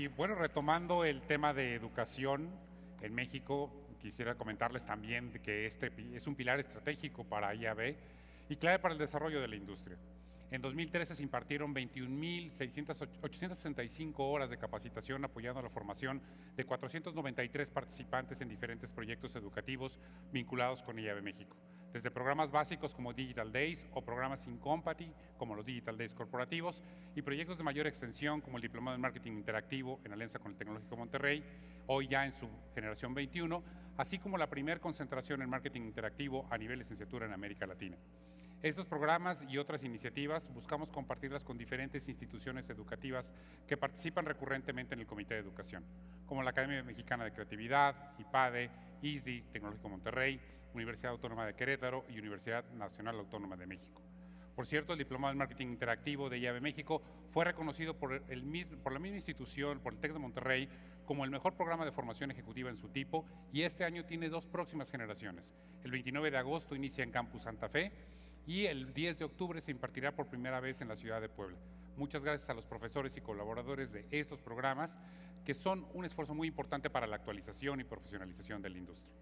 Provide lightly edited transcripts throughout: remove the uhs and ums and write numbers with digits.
Y bueno, retomando el tema de educación en México, quisiera comentarles también de que este es un pilar estratégico para IAB y clave para el desarrollo de la industria. En 2013 se impartieron 21.865 horas de capacitación apoyando la formación de 493 participantes en diferentes proyectos educativos vinculados con IAB México, desde programas básicos como Digital Days o programas in company como los Digital Days corporativos y proyectos de mayor extensión como el Diplomado en Marketing Interactivo en alianza con el Tecnológico Monterrey, hoy ya en su generación 21, así como la primera concentración en Marketing Interactivo a nivel licenciatura en América Latina. Estos programas y otras iniciativas buscamos compartirlas con diferentes instituciones educativas que participan recurrentemente en el Comité de Educación, como la Academia Mexicana de Creatividad, IPADE, ISDI, Tecnológico Monterrey, Universidad Autónoma de Querétaro y Universidad Nacional Autónoma de México. Por cierto, el Diplomado en Marketing Interactivo de IAB México fue reconocido por la misma institución, por el TEC de Monterrey, como el mejor programa de formación ejecutiva en su tipo, y este año tiene dos próximas generaciones. El 29 de agosto inicia en Campus Santa Fe y el 10 de octubre se impartirá por primera vez en la ciudad de Puebla. Muchas gracias a los profesores y colaboradores de estos programas, que son un esfuerzo muy importante para la actualización y profesionalización de la industria.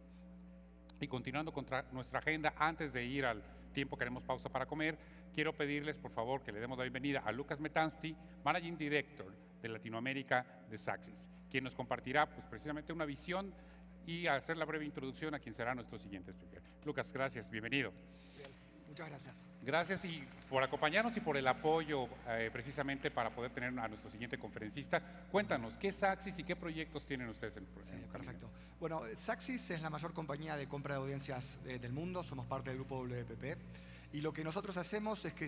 Y continuando con nuestra agenda, antes de ir al tiempo que haremos pausa para comer, quiero pedirles, por favor, que le demos la bienvenida a Lucas Metansti, Managing Director de Latinoamérica de Saxis, quien nos compartirá pues, precisamente una visión y hacer la breve introducción a quien será nuestro siguiente speaker. Lucas, gracias, bienvenido. Muchas gracias. Gracias y por acompañarnos y por el apoyo precisamente para poder tener a nuestro siguiente conferencista. Cuéntanos, ¿qué es Saxis y qué proyectos tienen ustedes en Sí, perfecto. Bueno, Saxis es la mayor compañía de compra de audiencias del mundo, somos parte del grupo WPP. Y lo que nosotros hacemos es que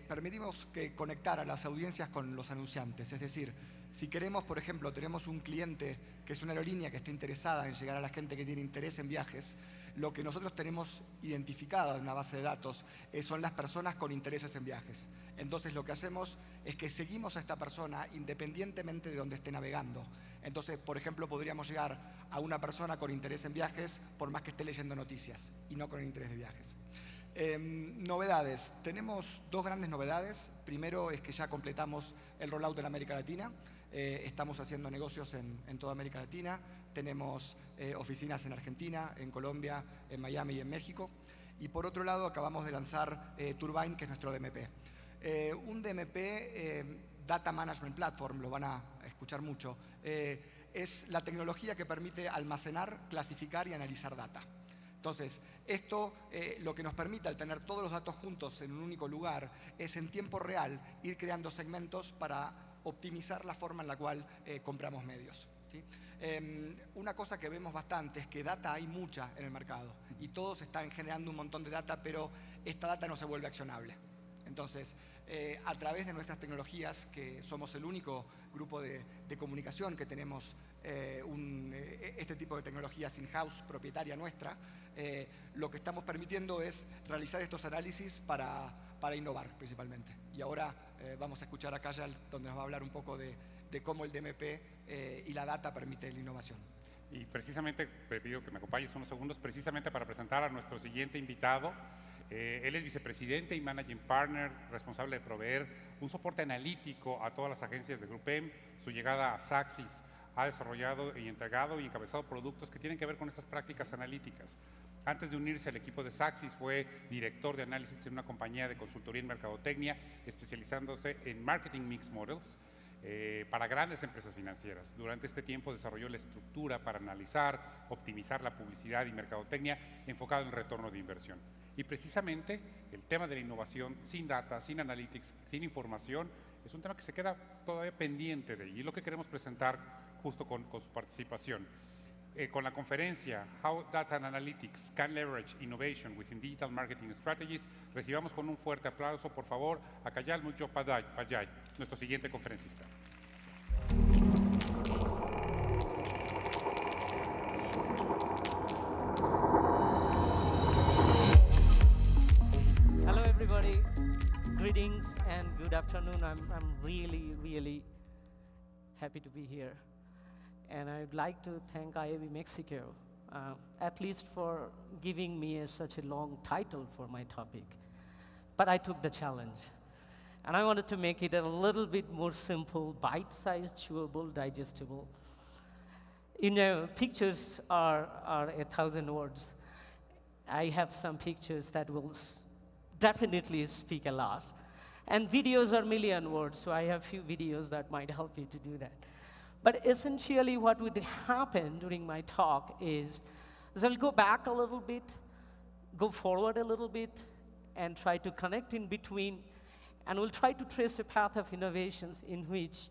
permitimos que conectar a las audiencias con los anunciantes. Es decir, si queremos, por ejemplo, tenemos un cliente que es una aerolínea que está interesada en llegar a la gente que tiene interés en viajes, lo que nosotros tenemos identificado en una base de datos son las personas con intereses en viajes. Entonces lo que hacemos es que seguimos a esta persona independientemente de donde esté navegando. Entonces, por ejemplo, podríamos llegar a una persona con interés en viajes por más que esté leyendo noticias y no con el interés de viajes. Novedades. Tenemos dos grandes novedades. Primero es que ya completamos el rollout en América Latina. Estamos haciendo negocios en toda América Latina. Tenemos oficinas en Argentina, en Colombia, en Miami y en México. Y por otro lado, acabamos de lanzar Turbine, que es nuestro DMP. Un DMP, Data Management Platform, lo van a escuchar mucho, es la tecnología que permite almacenar, clasificar y analizar data. Entonces, esto lo que nos permite, al tener todos los datos juntos en un único lugar, es en tiempo real ir creando segmentos para optimizar la forma en la cual compramos medios, ¿sí? Una cosa que vemos bastante es que data hay mucha en el mercado y todos están generando un montón de data, pero esta data no se vuelve accionable. Entonces, a través de nuestras tecnologías, que somos el único grupo de comunicación que tenemos este tipo de tecnologías in-house, propietaria nuestra, lo que estamos permitiendo es realizar estos análisis para innovar principalmente. Y ahora vamos a escuchar a Kajal, donde nos va a hablar un poco de cómo el DMP y la data permite la innovación. Y precisamente, te pido que me acompañes unos segundos, precisamente para presentar a nuestro siguiente invitado. Él es vicepresidente y managing partner, responsable de proveer un soporte analítico a todas las agencias de Grupo M. Su llegada a Saxis ha desarrollado y entregado y encabezado productos que tienen que ver con estas prácticas analíticas. Antes de unirse al equipo de Saxis, fue director de análisis en una compañía de consultoría en mercadotecnia, especializándose en Marketing Mix Models para grandes empresas financieras. Durante este tiempo desarrolló la estructura para analizar, optimizar la publicidad y mercadotecnia enfocado en el retorno de inversión. Y precisamente el tema de la innovación sin data, sin analytics, sin información, es un tema que se queda todavía pendiente de ahí. Y es lo que queremos presentar justo con su participación. Con la conferencia How Data and Analytics Can Leverage Innovation Within Digital Marketing Strategies, recibamos con un fuerte aplauso, por favor, a Kajal Mukhopadhyay, nuestro siguiente conferencista. Hello everybody, greetings and good afternoon. I'm really happy to be here. And I'd like to thank IAB Mexico, at least for giving me such a long title for my topic. But I took the challenge. And I wanted to make it a little bit more simple, bite-sized, chewable, digestible. You know, pictures are 1,000 words. I have some pictures that will definitely speak a lot. And videos are million words, so I have few videos that might help you to do that. But essentially what would happen during my talk is I'll go back a little bit, go forward a little bit, and try to connect in between, and we'll try to trace a path of innovations in which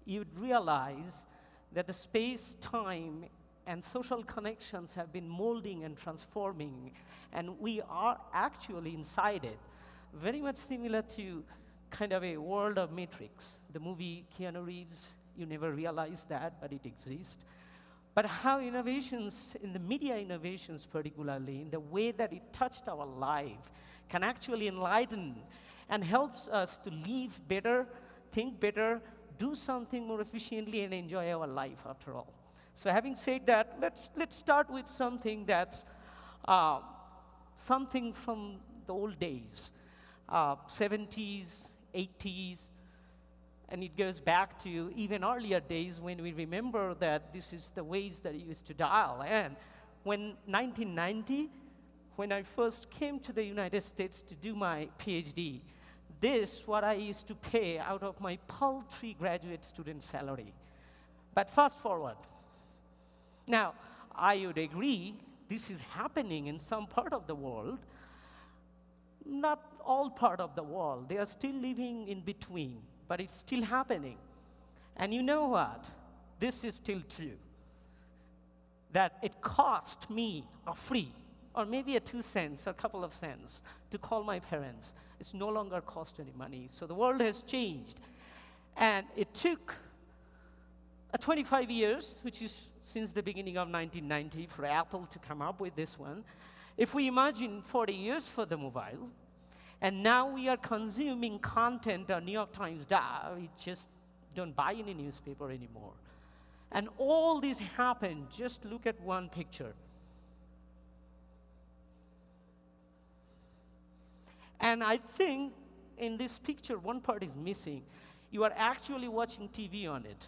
you'd realize that the space, time, and social connections have been molding and transforming, and we are actually inside it. Very much similar to kind of a world of Matrix. The movie Keanu Reeves, you never realize that, but it exists. But how innovations, in the media innovations particularly, in the way that it touched our life, can actually enlighten and helps us to live better, think better, do something more efficiently, and enjoy our life after all. So having said that, let's start with something that's something from the old days, 70s, 80s, and it goes back to even earlier days when we remember that this is the ways that you used to dial. And when 1990, when I first came to the United States to do my PhD, this what I used to pay out of my paltry graduate student salary. But fast forward. Now, I would agree this is happening in some part of the world, not all part of the world. They are still living in between, but it's still happening. And you know what? This is still true. That it cost me a free, or maybe a 2 cents, or a couple of cents, to call my parents. It's no longer cost any money. So the world has changed. And it took 25 years, which is since the beginning of 1990, for Apple to come up with this one. If we imagine 40 years for the mobile, and now we are consuming content on New York Times, we just don't buy any newspaper anymore. And all this happened, just look at one picture. And I think in this picture, one part is missing. You are actually watching TV on it.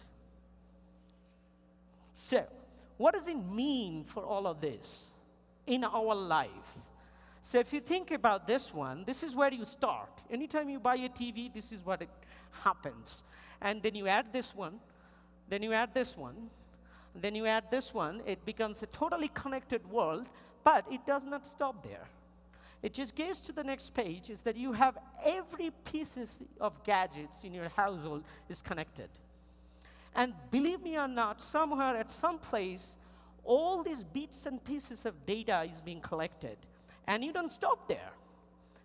So, what does it mean for all of this in our life? So if you think about this one, this is where you start. Anytime you buy a TV, this is what it happens. And then you add this one, then you add this one, then you add this one. It becomes a totally connected world, but it does not stop there. It just goes to the next page, is that you have every pieces of gadgets in your household is connected. And believe me or not, somewhere at some place, all these bits and pieces of data is being collected. And you don't stop there.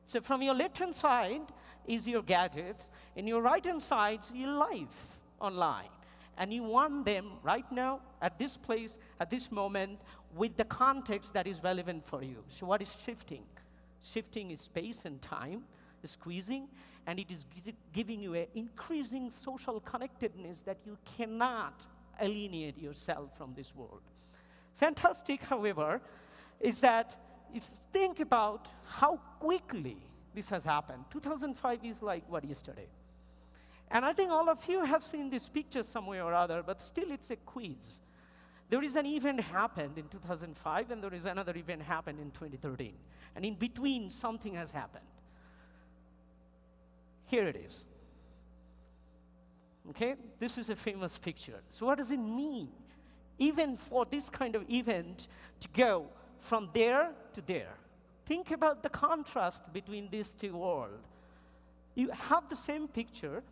So from your left-hand side is your gadgets, and your right-hand side is your life online. And you want them right now, at this place, at this moment, with the context that is relevant for you. So what is shifting? Shifting is space and time, squeezing, and it is giving you an increasing social connectedness that you cannot alienate yourself from this world. Fantastic, however, is that if you think about how quickly this has happened. 2005 is like, what, yesterday? And I think all of you have seen this picture somewhere or other, but still it's a quiz. There is an event happened in 2005, and there is another event happened in 2013. And in between, something has happened. Here it is. Okay? This is a famous picture. So what does it mean? Even for this kind of event to go from there to there. Think about the contrast between these two worlds. You have the same picture.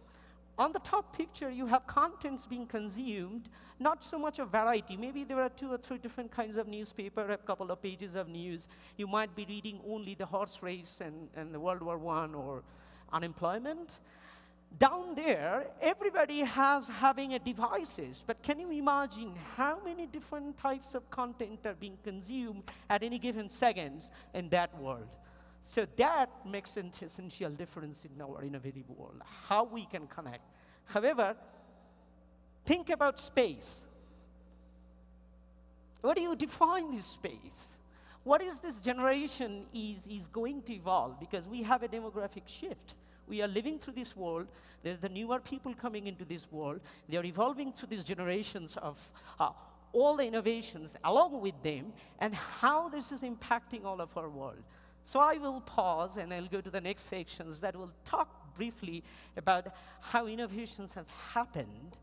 On the top picture, you have contents being consumed, not so much of variety. Maybe there are 2 or 3 different kinds of newspaper, a couple of pages of news. You might be reading only the horse race and the World War I or unemployment. Down there, everybody has having a devices, but can you imagine how many different types of content are being consumed at any given seconds in that world? So that makes an essential difference in our innovative world, how we can connect. However, think about space. What do you define this space? What is this generation is going to evolve? Because we have a demographic shift. We are living through this world. There's the newer people coming into this world. They are evolving through these generations of all the innovations along with them, and how this is impacting all of our world. So I will pause, and I'll go to the next sections that will talk briefly about how innovations have happened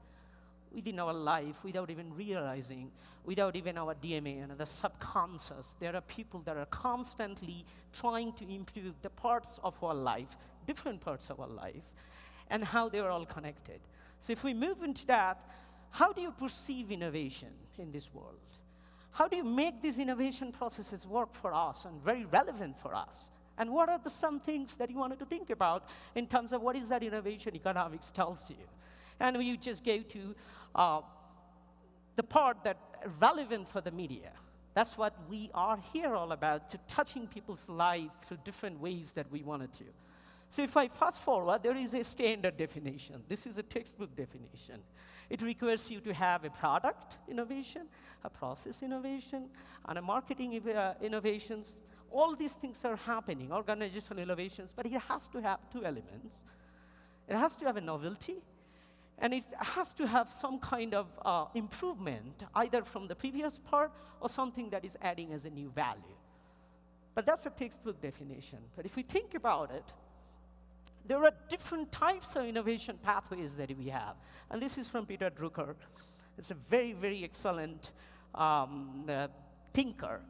within our life without even realizing, without even our DNA and the subconscious. There are people that are constantly trying to improve the parts of our life, different parts of our life, and how they are all connected. So if we move into that, how do you perceive innovation in this world? How do you make these innovation processes work for us and very relevant for us? And what are some things that you wanted to think about in terms of what is that innovation economics tells you? And we just go to the part that relevant for the media. That's what we are here all about, to touching people's life through different ways that we wanted to. So if I fast forward, there is a standard definition. This is a textbook definition. It requires you to have a product innovation, a process innovation, and a marketing innovations. All these things are happening, organizational innovations, but it has to have two elements. It has to have a novelty, and it has to have some kind of improvement, either from the previous part or something that is adding as a new value. But that's a textbook definition. But if we think about it, there are different types of innovation pathways that we have. And this is from Peter Drucker. It's a very, very excellent thinker.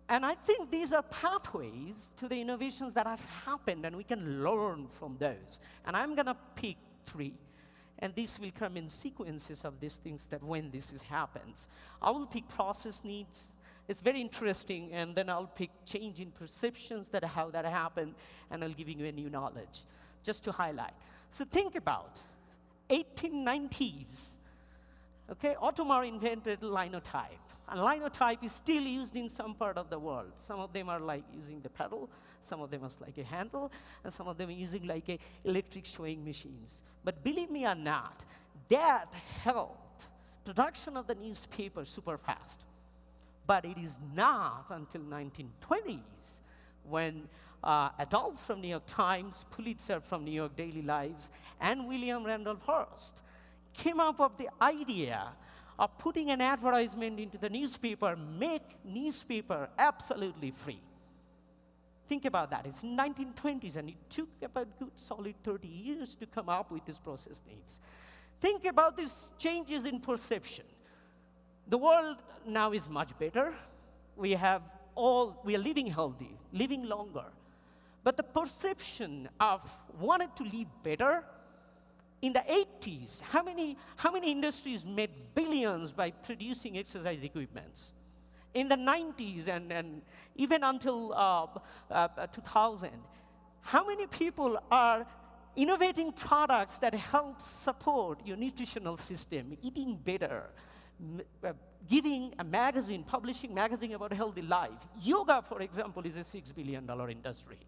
And I think these are pathways to the innovations that has happened, and we can learn from those. And I'm going to pick 3. And this will come in sequences of these things that when this happens. I will pick process needs. It's very interesting, and then I'll pick change in perceptions, that how that happened, and I'll give you a new knowledge, just to highlight. So think about 1890s. Okay, Ottomar invented linotype, and linotype is still used in some part of the world. Some of them are like using the pedal, some of them is like a handle, and some of them are using like a electric sewing machines. But believe me or not, that helped production of the newspaper super fast. But it is not until 1920s when Adolph from New York Times, Pulitzer from New York Daily Lives, and William Randolph Hearst came up with the idea of putting an advertisement into the newspaper, make newspaper absolutely free. Think about that. It's 1920s, and it took about good solid 30 years to come up with this process needs. Think about these changes in perception. The world now is much better. We are living healthy, living longer. But the perception of wanting to live better, in the 80s, how many industries made billions by producing exercise equipments? In the 90s and even until 2000, how many people are innovating products that help support your nutritional system, eating better, giving a magazine, publishing magazine about a healthy life? Yoga, for example, is a $6 billion industry.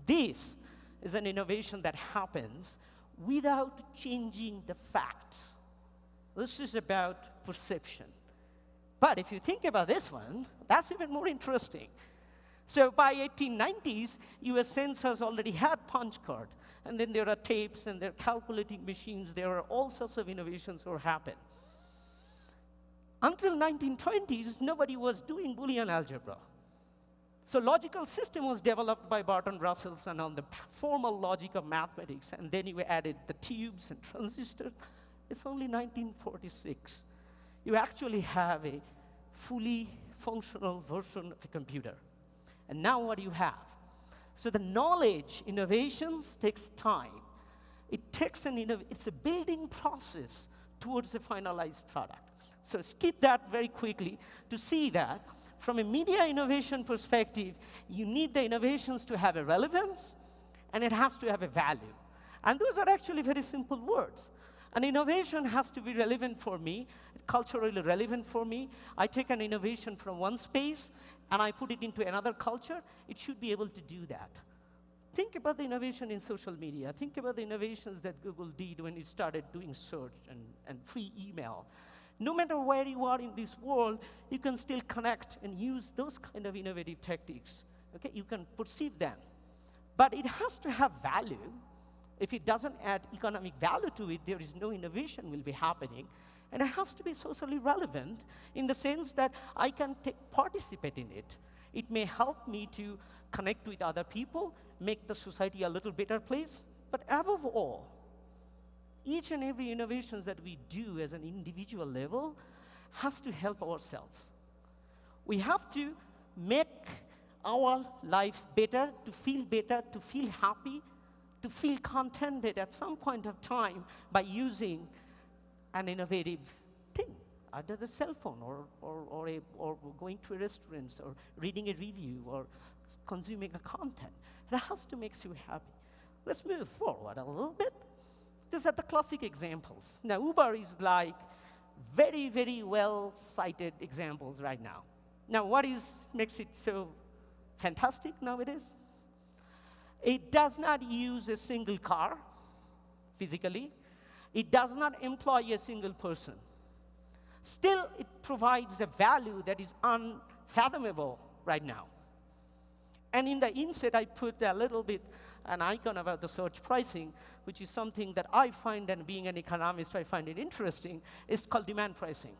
This is an innovation that happens without changing the facts. This is about perception. But if you think about this one, that's even more interesting. So by 1890s, US censors already had punch card. And then there are tapes, and there are calculating machines. There are all sorts of innovations that happen. Until 1920s, nobody was doing Boolean algebra. So logical system was developed by Barton Russellson on the formal logic of mathematics, and then you added the tubes and transistors. It's only 1946. You actually have a fully functional version of a computer. And now what do you have? So the knowledge innovations takes time. It takes it's a building process towards a finalized product. So skip that very quickly to see that from a media innovation perspective, you need the innovations to have a relevance, and it has to have a value. And those are actually very simple words. An innovation has to be relevant for me, culturally relevant for me. I take an innovation from one space, and I put it into another culture. It should be able to do that. Think about the innovation in social media. Think about the innovations that Google did when it started doing search and free email. No matter where you are in this world, you can still connect and use those kind of innovative techniques. Okay? You can perceive them. But it has to have value. If it doesn't add economic value to it, there is no innovation will be happening. And it has to be socially relevant in the sense that I can participate in it. It may help me to connect with other people, make the society a little better place. But above all, each and every innovation that we do as an individual level has to help ourselves. We have to make our life better, to feel happy, to feel contented at some point of time by using an innovative thing, either the cell phone or going to a restaurant or reading a review or consuming a content. It has to make you happy. Let's move forward a little bit. These are the classic examples. Now, Uber is like very, very well-cited examples right now. Now, what makes it so fantastic nowadays? It does not use a single car physically. It does not employ a single person. Still, it provides a value that is unfathomable right now. And in the inset, I put a little bit an icon about the surge pricing, which is something that I find, and being an economist, I find it interesting. It's called demand pricing.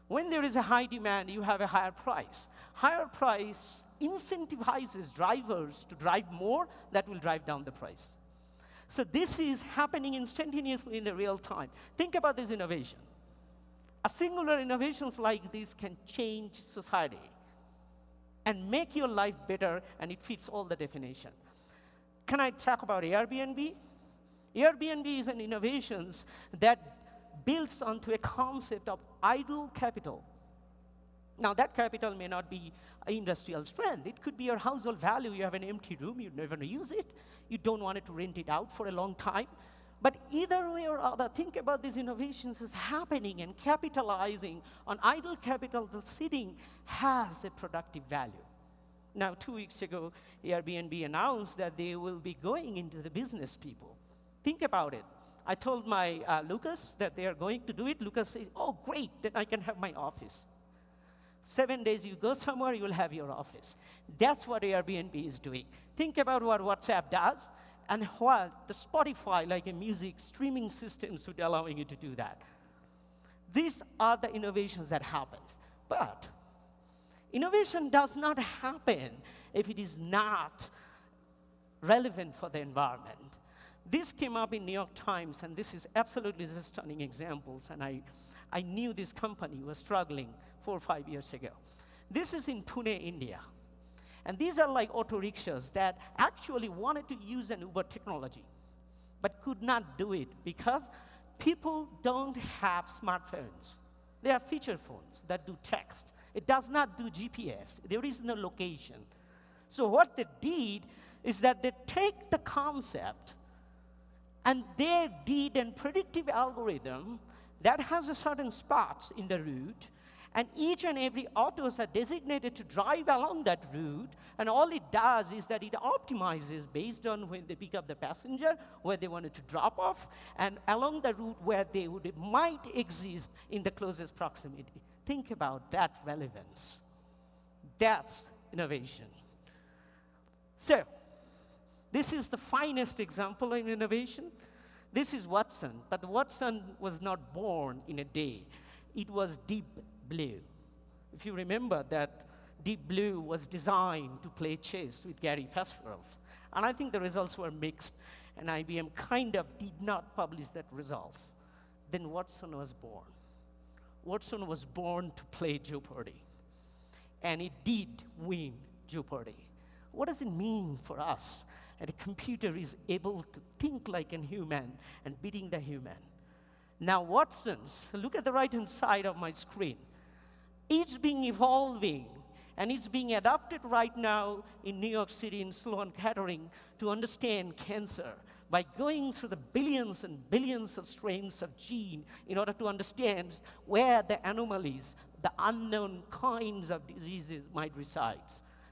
When there is a high demand, you have a higher price. Higher price incentivizes drivers to drive more. That will drive down the price. So this is happening instantaneously in the real time. Think about this innovation. A singular innovations like this can change society and make your life better, and it fits all the definition. Can I talk about Airbnb? Airbnb is an innovation that builds onto a concept of idle capital. Now, that capital may not be industrial strength. It could be your household value. You have an empty room. You never use it. You don't want it to rent it out for a long time. But either way or other, think about these innovations as happening and capitalizing on idle capital that's sitting has a productive value. Now, 2 weeks ago, Airbnb announced that they will be going into the business people. Think about it. I told my Lucas that they are going to do it. Lucas says, oh, great, then I can have my office. 7 days you go somewhere, you will have your office. That's what Airbnb is doing. Think about what WhatsApp does and what the Spotify, like a music streaming systems, would allowing you to do that. These are the innovations that happens. But innovation does not happen if it is not relevant for the environment. This came up in New York Times, and this is absolutely stunning examples, and I knew this company was struggling 4 or 5 years ago. This is in Pune, India. And these are like auto rickshaws that actually wanted to use an Uber technology, but could not do it because people don't have smartphones. They have feature phones that do text. It does not do GPS. There is no location. So what they did is that they take the concept and they did a predictive algorithm that has a certain spots in the route, and each and every autos are designated to drive along that route, and all it does is that it optimizes based on when they pick up the passenger, where they wanted to drop off, and along the route where they might exist in the closest proximity. Think about that relevance. That's innovation. So, this is the finest example of innovation. This is Watson, but Watson was not born in a day. It was Deep Blue. If you remember that Deep Blue was designed to play chess with Gary Kasparov. And I think the results were mixed, and IBM kind of did not publish that results. Then Watson was born. Watson was born to play Jeopardy. And it did win Jeopardy. What does it mean for us? And a computer is able to think like a human and beating the human. Now, Watson's, look at the right-hand side of my screen. It's being evolving, and it's being adopted right now in New York City in Sloan Kettering to understand cancer by going through the billions and billions of strains of gene in order to understand where the anomalies, the unknown kinds of diseases might reside.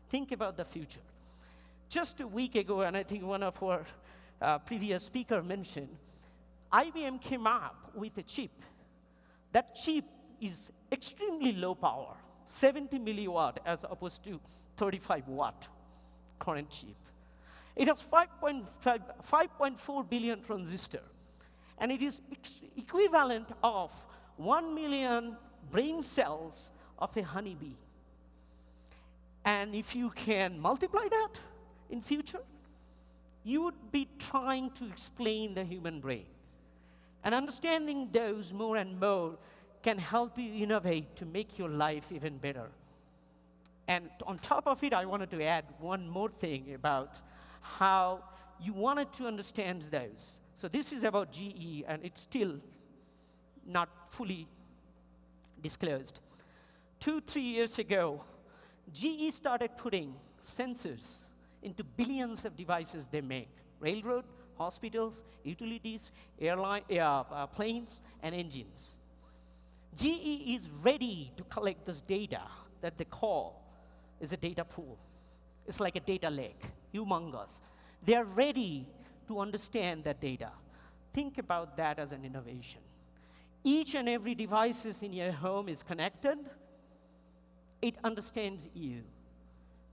Think about the future. Just a week ago, and I think one of our previous speakers mentioned, IBM came up with a chip. That chip is extremely low power, 70 milliwatt as opposed to 35 watt current chip. It has 5.4 billion transistors, and it is equivalent of 1 million brain cells of a honeybee. And if you can multiply that in future, you would be trying to explain the human brain. And understanding those more and more can help you innovate to make your life even better. And on top of it, I wanted to add one more thing about how you wanted to understand those. So this is about GE, and it's still not fully disclosed. 2-3 years ago, GE started putting sensors into billions of devices they make: railroad, hospitals, utilities, planes, and engines. GE is ready to collect this data that they call is a data pool. It's like a data lake, humongous. They are ready to understand that data. Think about that as an innovation. Each and every device in your home is connected. It understands you.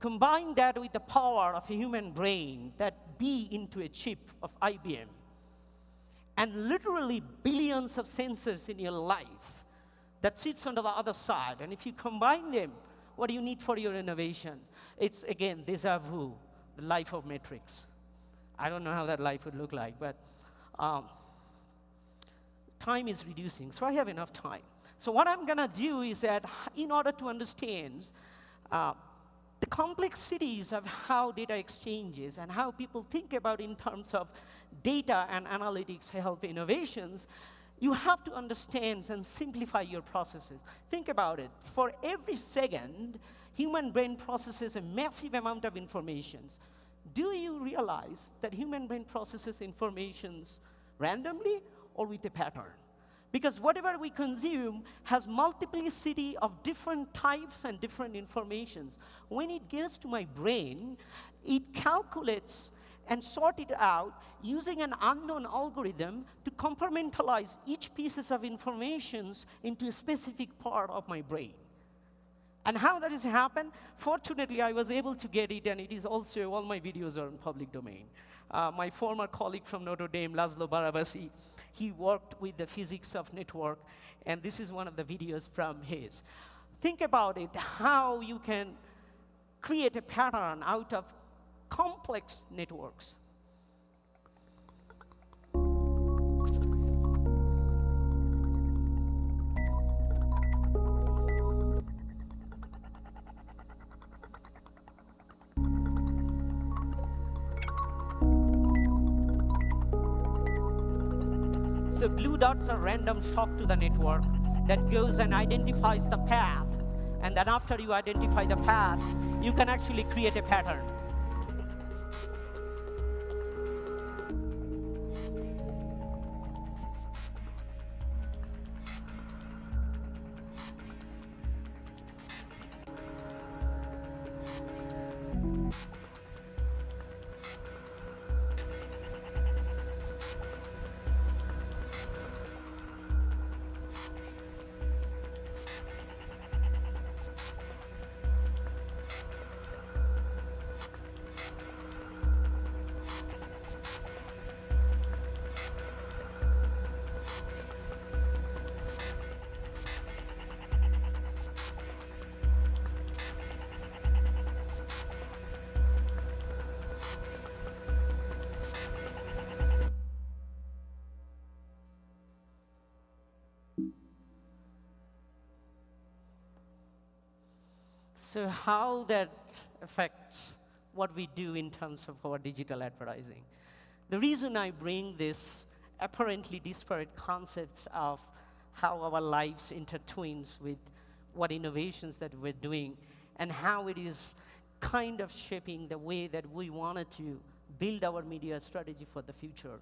Combine that with the power of a human brain that be into a chip of IBM, and literally billions of sensors in your life that sits on the other side. And if you combine them, what do you need for your innovation? It's, again, déjà vu, the life of Matrix. I don't know how that life would look like, but time is reducing, so I have enough time. So what I'm going to do is that in order to understand the complexities of how data exchanges and how people think about in terms of data and analytics help innovations, you have to understand and simplify your processes. Think about it. For every second, human brain processes a massive amount of information. Do you realize that human brain processes informations randomly or with a pattern? Because whatever we consume has multiplicity of different types and different informations. When it gets to my brain, it calculates and sort it out using an unknown algorithm to compartmentalize each pieces of information into a specific part of my brain. And how that has happened? Fortunately, I was able to get it, and it is also, all my videos are in public domain. My former colleague from Notre Dame, Laszlo Barabasi, he worked with the physics of network, and this is one of the videos from his. Think about it, how you can create a pattern out of complex networks. So blue dots are random shock to the network that goes and identifies the path. And then after you identify the path, you can actually create a pattern. So how that affects what we do in terms of our digital advertising. The reason I bring this apparently disparate concepts of how our lives intertwines with what innovations that we're doing and how it is kind of shaping the way that we wanted to build our media strategy for the future.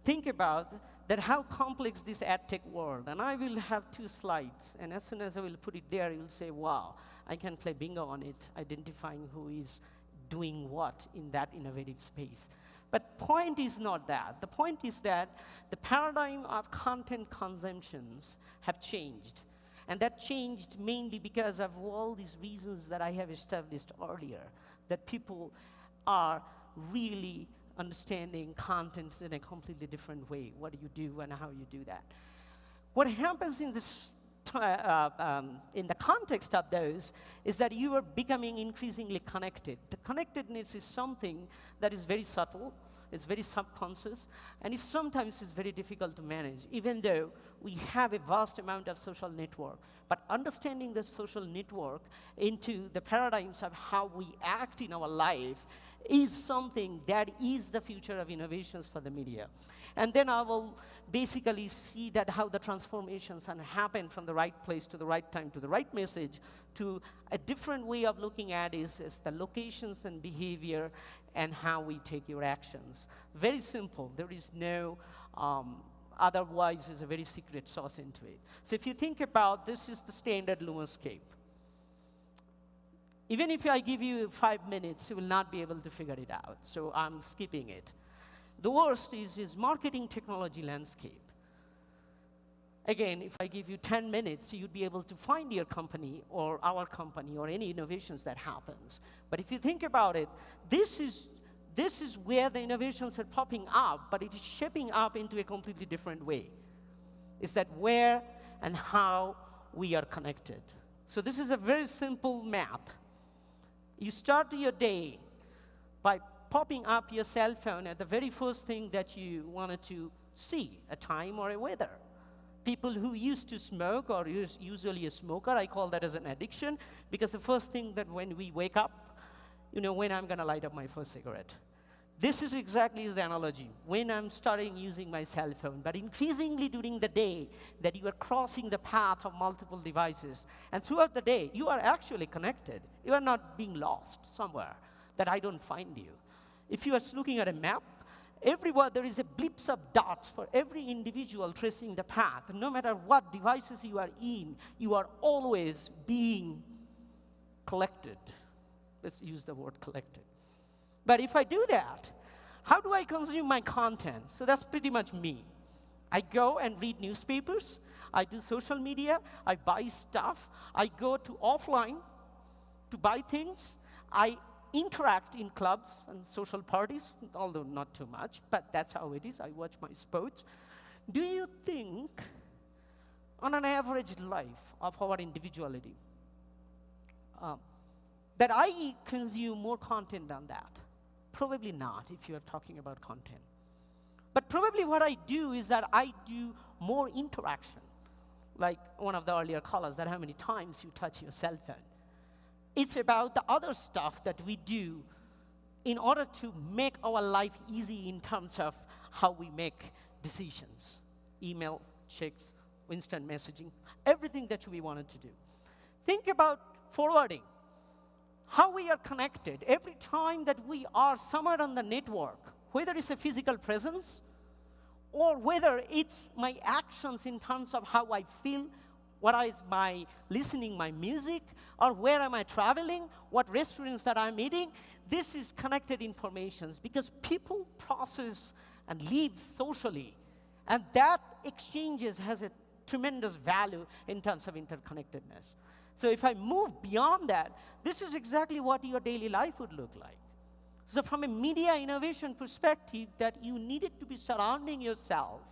Think about that how complex this ad tech world, and I will have 2 slides, and as soon as I will put it there, you'll say, wow, I can play bingo on it, identifying who is doing what in that innovative space. But point is not that. The point is that the paradigm of content consumptions have changed. And that changed mainly because of all these reasons that I have established earlier, that people are really understanding contents in a completely different way. What do you do and how you do that? What happens in this in the context of those is that you are becoming increasingly connected. The connectedness is something that is very subtle, it's very subconscious, and it sometimes is very difficult to manage, even though we have a vast amount of social network. But understanding the social network into the paradigms of how we act in our life is something that is the future of innovations for the media. And then I will basically see that how the transformations can happen from the right place to the right time to the right message to a different way of looking at is the locations and behavior and how we take your actions. Very simple. There is no otherwise is a very secret sauce into it. So if you think about this is the standard Lumoscape. Even if I give you 5 minutes, you will not be able to figure it out. So I'm skipping it. The worst is marketing technology landscape. Again, if I give you 10 minutes, you'd be able to find your company or our company or any innovations that happens. But if you think about it, this is where the innovations are popping up, but it is shaping up into a completely different way. It's that where and how we are connected. So this is a very simple map. You start your day by popping up your cell phone at the very first thing that you wanted to see, a time or a weather. People who used to smoke or usually a smoker, I call that as an addiction, because the first thing that when we wake up, when I'm going to light up my first cigarette. This is exactly the analogy, when I'm starting using my cell phone. But increasingly during the day, that you are crossing the path of multiple devices. And throughout the day, you are actually connected. You are not being lost somewhere that I don't find you. If you are looking at a map, everywhere there is a blips of dots for every individual tracing the path. No matter what devices you are in, you are always being collected. Let's use the word collected. But if I do that, how do I consume my content? So that's pretty much me. I go and read newspapers. I do social media. I buy stuff. I go to offline to buy things. I interact in clubs and social parties, although not too much, but that's how it is. I watch my sports. Do you think, on an average life of our individuality, that I consume more content than that? Probably not, if you are talking about content. But probably what I do is that I do more interaction. Like one of the earlier callers, that how many times you touch your cell phone. It's about the other stuff that we do in order to make our life easy in terms of how we make decisions. Email, checks, instant messaging, everything that we wanted to do. Think about forwarding. How we are connected every time that we are somewhere on the network, whether it's a physical presence or whether it's my actions in terms of how I feel, what is my listening my music, or where am I traveling, what restaurants that I'm eating. This is connected information because people process and live socially, and that exchanges has a tremendous value in terms of interconnectedness. So if I move beyond that, this is exactly what your daily life would look like. So from a media innovation perspective, that you needed to be surrounding yourselves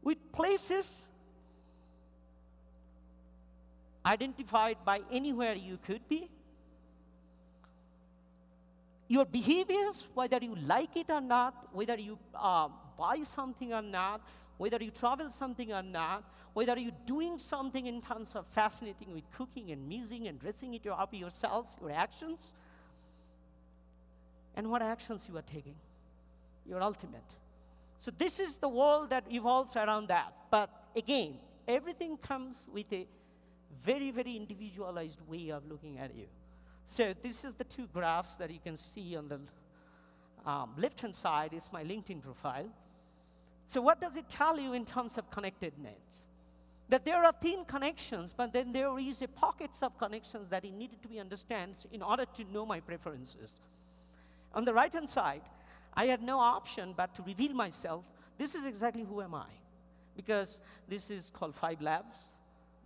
with places identified by anywhere you could be. Your behaviors, whether you like it or not, whether you buy something or not, whether you travel something or not, whether you're doing something in terms of fascinating with cooking and music and dressing it up yourselves, your actions, and what actions you are taking, your ultimate. So this is the world that evolves around that. But again, everything comes with a very, very individualized way of looking at you. So this is the two graphs that you can see on the left-hand side is my LinkedIn profile. So what does it tell you in terms of connectedness? That there are thin connections, but then there is a pockets of connections that it needed to be understood in order to know my preferences. On the right-hand side, I had no option but to reveal myself. This is exactly who am I, because this is called 5 Labs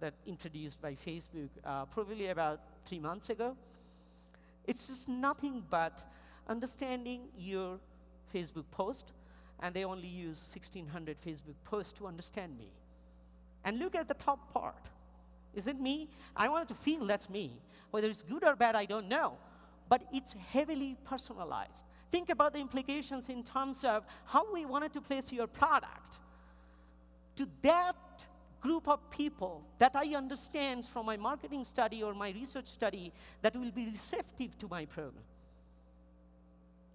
that introduced by Facebook probably about 3 months ago. It's just nothing but understanding your Facebook post, and they only use 1,600 Facebook posts to understand me. And look at the top part. Is it me? I want to feel that's me. Whether it's good or bad, I don't know. But it's heavily personalized. Think about the implications in terms of how we wanted to place your product to that group of people that I understand from my marketing study or my research study that will be receptive to my program.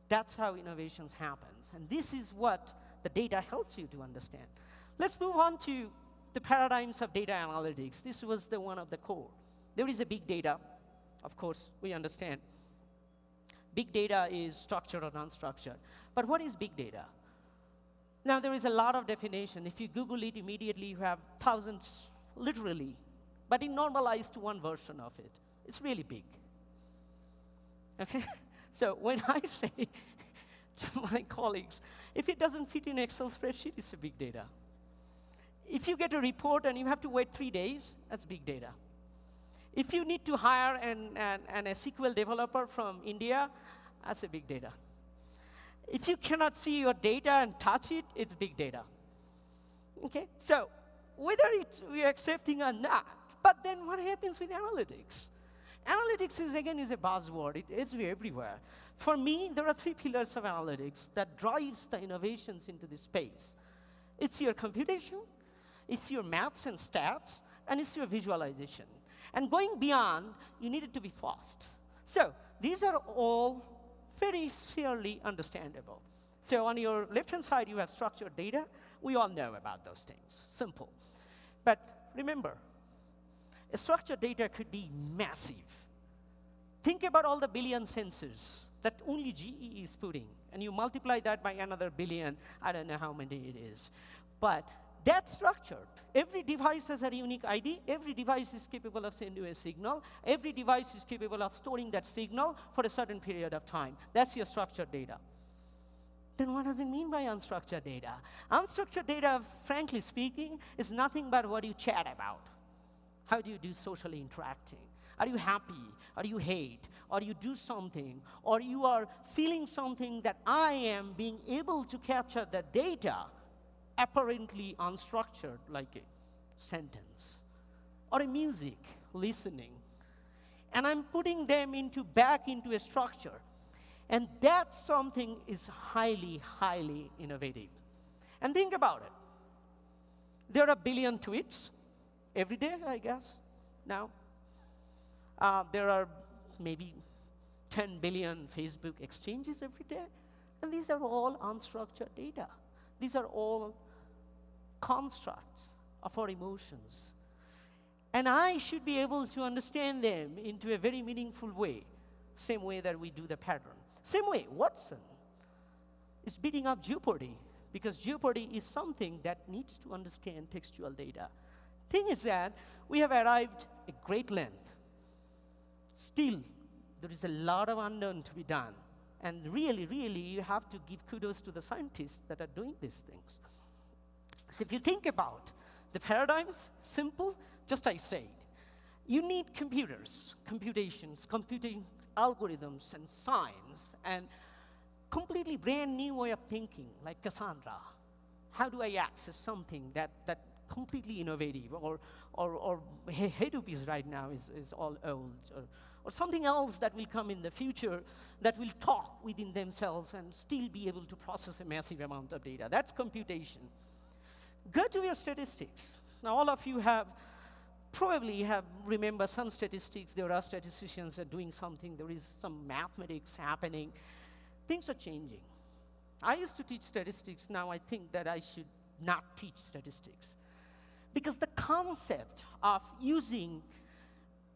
That's how innovations happens. And this is what the data helps you to understand. Let's move on to the paradigms of data analytics. This was the one of the core. There is a big data. Of course, we understand. Big data is structured or unstructured. But what is big data? Now, there is a lot of definition. If you Google it immediately, you have thousands, literally. But it normalized to one version of it. It's really big. Okay? So when I say to my colleagues, if it doesn't fit in Excel spreadsheet, it's a big data. If you get a report and you have to wait 3 days, that's big data. If you need to hire a SQL developer from India, that's a big data. If you cannot see your data and touch it, it's big data. Okay? So whether we're accepting or not, but then what happens with analytics? Analytics is a buzzword. It's everywhere. For me, there are 3 pillars of analytics that drives the innovations into this space. It's your computation, it's your maths and stats, and it's your visualization. And going beyond, you need it to be fast. So these are all very fairly understandable. So on your left-hand side, you have structured data. We all know about those things. Simple. But remember, a structured data could be massive. Think about all the billion sensors that only GE is putting, and you multiply that by another billion. I don't know how many it is. But that's structured. Every device has a unique ID. Every device is capable of sending a signal. Every device is capable of storing that signal for a certain period of time. That's your structured data. Then what does it mean by unstructured data? Unstructured data, frankly speaking, is nothing but what you chat about. How do you do socially interacting? Are you happy? Are you hate? Or you do something? Or you are feeling something that I am being able to capture the data apparently unstructured, like a sentence, or a music, listening. And I'm putting them back into a structure. And that something is highly, highly innovative. And think about it. There are a billion tweets every day, I guess, now. There are maybe 10 billion Facebook exchanges every day. And these are all unstructured data. These are all constructs of our emotions. And I should be able to understand them into a very meaningful way, same way that we do the pattern. Same way, Watson is beating up Jeopardy, because Jeopardy is something that needs to understand textual data. Thing is that we have arrived at great length. Still, there is a lot of unknown to be done. And really, really, you have to give kudos to the scientists that are doing these things. So if you think about the paradigms, simple, just I said, you need computers, computations, computing algorithms and science, and completely brand new way of thinking, like Cassandra. How do I access something that completely innovative, or Hadoop is right now is all old, or something else that will come in the future that will talk within themselves and still be able to process a massive amount of data. That's computation. Go to your statistics. Now, all of you probably remember some statistics. There are statisticians that are doing something. There is some mathematics happening. Things are changing. I used to teach statistics. Now I think that I should not teach statistics. Because the concept of using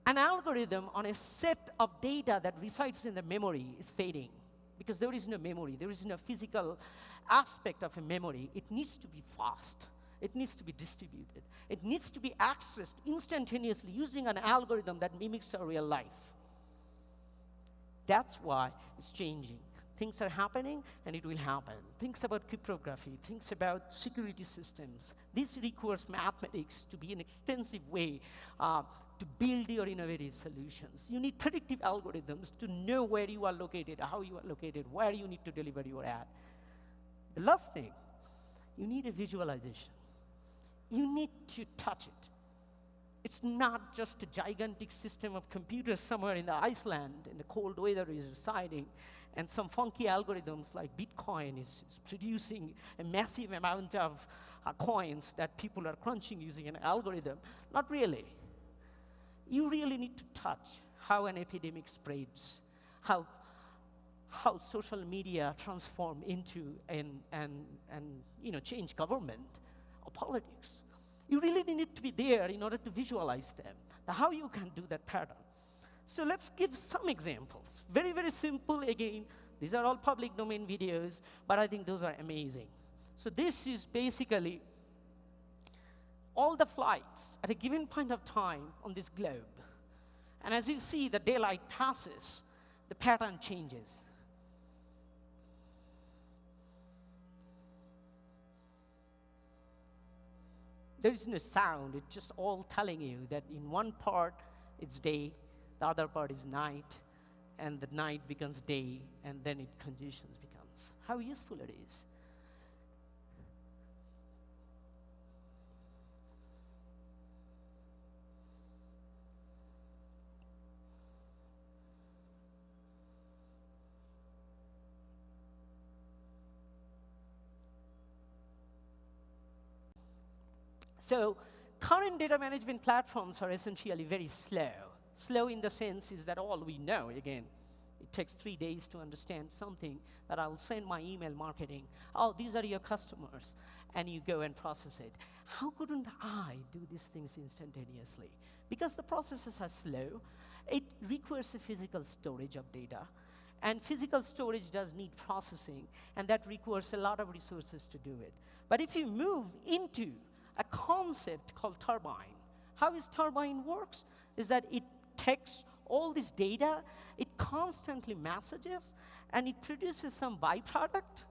an algorithm on a set of data that resides in the memory is fading. Because there is no memory. There is no physical aspect of a memory. It needs to be fast. It needs to be distributed. It needs to be accessed instantaneously using an algorithm that mimics our real life. That's why it's changing. Things are happening, and it will happen. Things about cryptography, things about security systems. This requires mathematics to be an extensive way to build your innovative solutions. You need predictive algorithms to know where you are located, how you are located, where you need to deliver your ad. The last thing, you need a visualization. You need to touch it. It's not just a gigantic system of computers somewhere in the Iceland, in the cold weather is residing, and some funky algorithms like Bitcoin is producing a massive amount of coins that people are crunching using an algorithm. Not really. You really need to touch how an epidemic spreads, how social media transform into and change government or politics. You really need to be there in order to visualize them, how you can do that pattern. So let's give some examples. Very, very simple again. These are all public domain videos, but I think those are amazing. So this is basically all the flights at a given point of time on this globe. And as you see, the daylight passes, the pattern changes. There is no sound, it's just all telling you that in one part it's day, the other part is night, and the night becomes day, and then conditions becomes. How useful it is. So current data management platforms are essentially very slow. Slow in the sense is that all we know, again, it takes 3 days to understand something that I'll send my email marketing. Oh, these are your customers, and you go and process it. How couldn't I do these things instantaneously? Because the processes are slow, it requires a physical storage of data, and physical storage does need processing, and that requires a lot of resources to do it. But if you move into a concept called turbine. How is turbine works? Is that it takes all this data, it constantly messages, and it produces some byproduct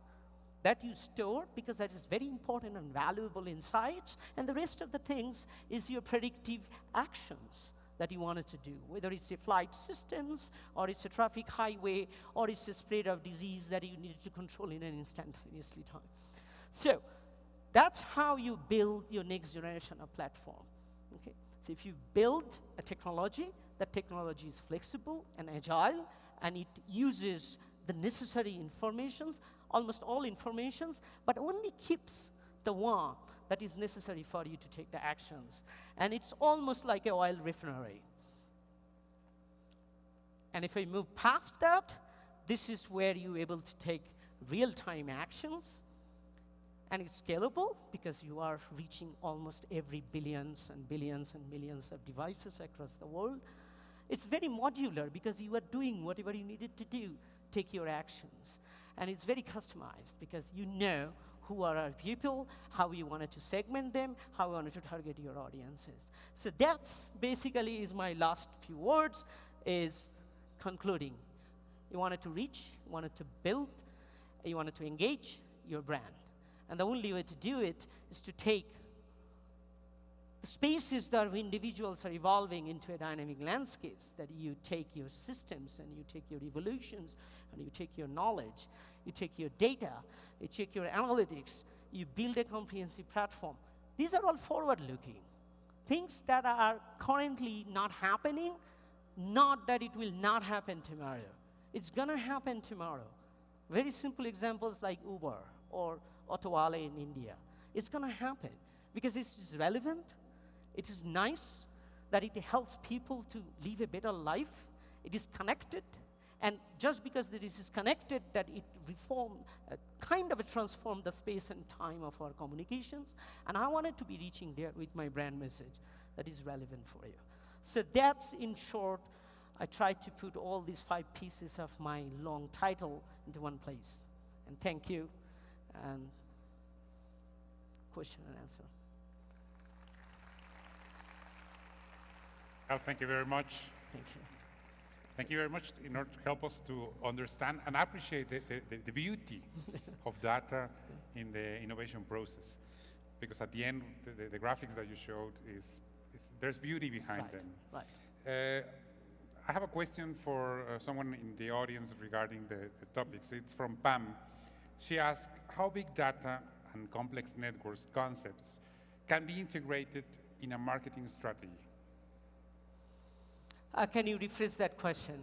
that you store because that is very important and valuable insights, and the rest of the things is your predictive actions that you wanted to do, whether it's a flight systems, or it's a traffic highway, or it's a spread of disease that you needed to control in an instantaneously time. So, that's how you build your next generation of platform. Okay? So if you build a technology, that technology is flexible and agile, and it uses the necessary informations, almost all informations, but only keeps the one that is necessary for you to take the actions. And it's almost like an oil refinery. And if I move past that, this is where you're able to take real-time actions. And it's scalable because you are reaching almost every billions and billions and millions of devices across the world. It's very modular because you are doing whatever you needed to do, take your actions. And it's very customized because you know who are our people, how you wanted to segment them, how you wanted to target your audiences. So that's basically is my last few words, is concluding. You wanted to reach, you wanted to build, you wanted to engage your brand. And the only way to do it is to take the spaces that individuals are evolving into a dynamic landscapes, that you take your systems and you take your evolutions and you take your knowledge, you take your data, you take your analytics, you build a comprehensive platform. These are all forward-looking. Things that are currently not happening, not that it will not happen tomorrow. It's gonna happen tomorrow. Very simple examples like Uber or Autowale in India. It's going to happen because it's relevant, it is nice, that it helps people to live a better life, it is connected, and just because it is connected, that it kind of transformed the space and time of our communications, and I wanted to be reaching there with my brand message that is relevant for you. So that's, in short, I tried to put all these 5 pieces of my long title into one place. And thank you. And question and answer. Well, thank you very much. Thank you. Thank you very much in order to help us to understand and appreciate the beauty of data in the innovation process. Because at the end, the graphics that you showed there's beauty behind Right, them. right. I have a question for someone in the audience regarding the topics. It's from Pam. She asked how big data and complex networks concepts can be integrated in a marketing strategy. Can you rephrase that question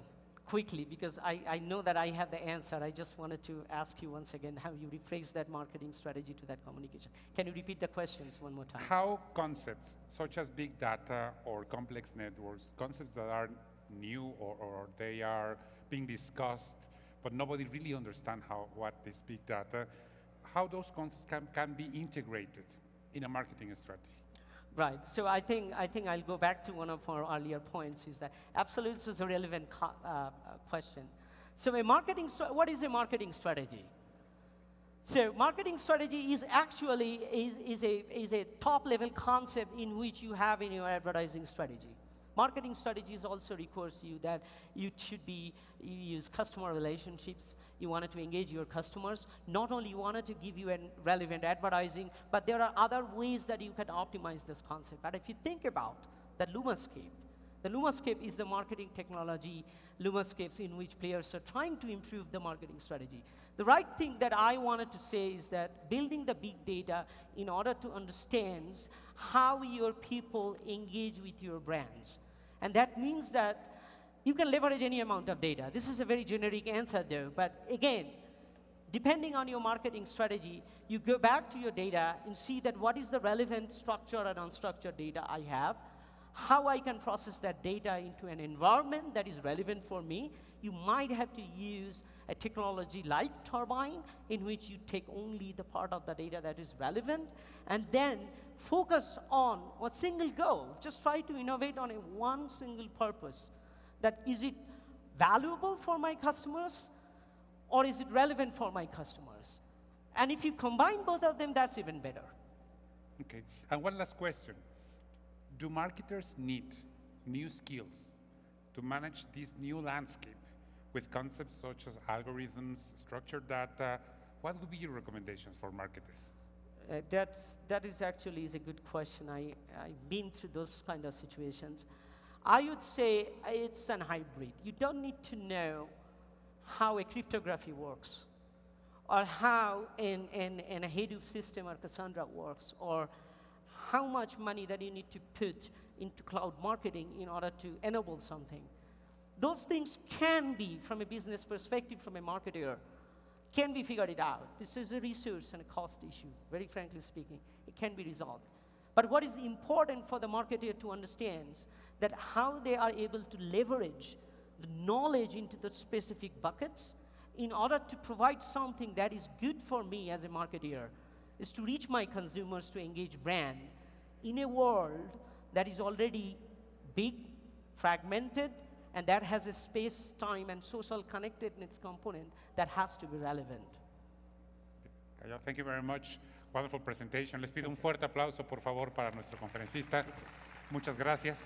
quickly? Because I know that I have the answer. I just wanted to ask you once again how you rephrase that marketing strategy to that communication. Can you repeat the questions one more time? How concepts such as big data or complex networks, concepts that are new or they are being discussed, but nobody really understands what is big data, how those concepts can be integrated in a marketing strategy? Right. So I think I'll go back to one of our earlier points. Is that absolutely this is a relevant question. So what is a marketing strategy? So marketing strategy is actually is a top level concept in which you have in your advertising strategy. Marketing strategies also requires you that you use customer relationships. You wanted to engage your customers. Not only you wanted to give you relevant advertising, but there are other ways that you can optimize this concept. But if you think about the LumaScape is the marketing technology, LumaScapes in which players are trying to improve the marketing strategy. The right thing that I wanted to say is that building the big data in order to understand how your people engage with your brands. And that means that you can leverage any amount of data. This is a very generic answer though, but again, depending on your marketing strategy, you go back to your data and see that what is the relevant structured and unstructured data I have, how I can process that data into an environment that is relevant for me. You might have to use a technology like Turbine, in which you take only the part of the data that is relevant, and then focus on a single goal. Just try to innovate on one single purpose. That is it valuable for my customers, or is it relevant for my customers? And if you combine both of them, that's even better. Okay, and one last question. Do marketers need new skills to manage this new landscape with concepts such as algorithms, structured data? What would be your recommendations for marketers? That is actually a good question. I've been through those kind of situations. I would say it's an hybrid. You don't need to know how a cryptography works, or how a Hadoop system or Cassandra works, or how much money that you need to put into cloud marketing in order to enable something. Those things can be, from a business perspective, from a marketer, can be figured out. This is a resource and a cost issue, very frankly speaking. It can be resolved. But what is important for the marketer to understand is that how they are able to leverage the knowledge into the specific buckets in order to provide something that is good for me as a marketer, is to reach my consumers, to engage brand in a world that is already big, fragmented, and that has a space, time, and social connectedness component that has to be relevant. Kajal, thank you very much. Wonderful presentation. Les pido un fuerte aplauso, por favor, para nuestro conferencista. Muchas gracias.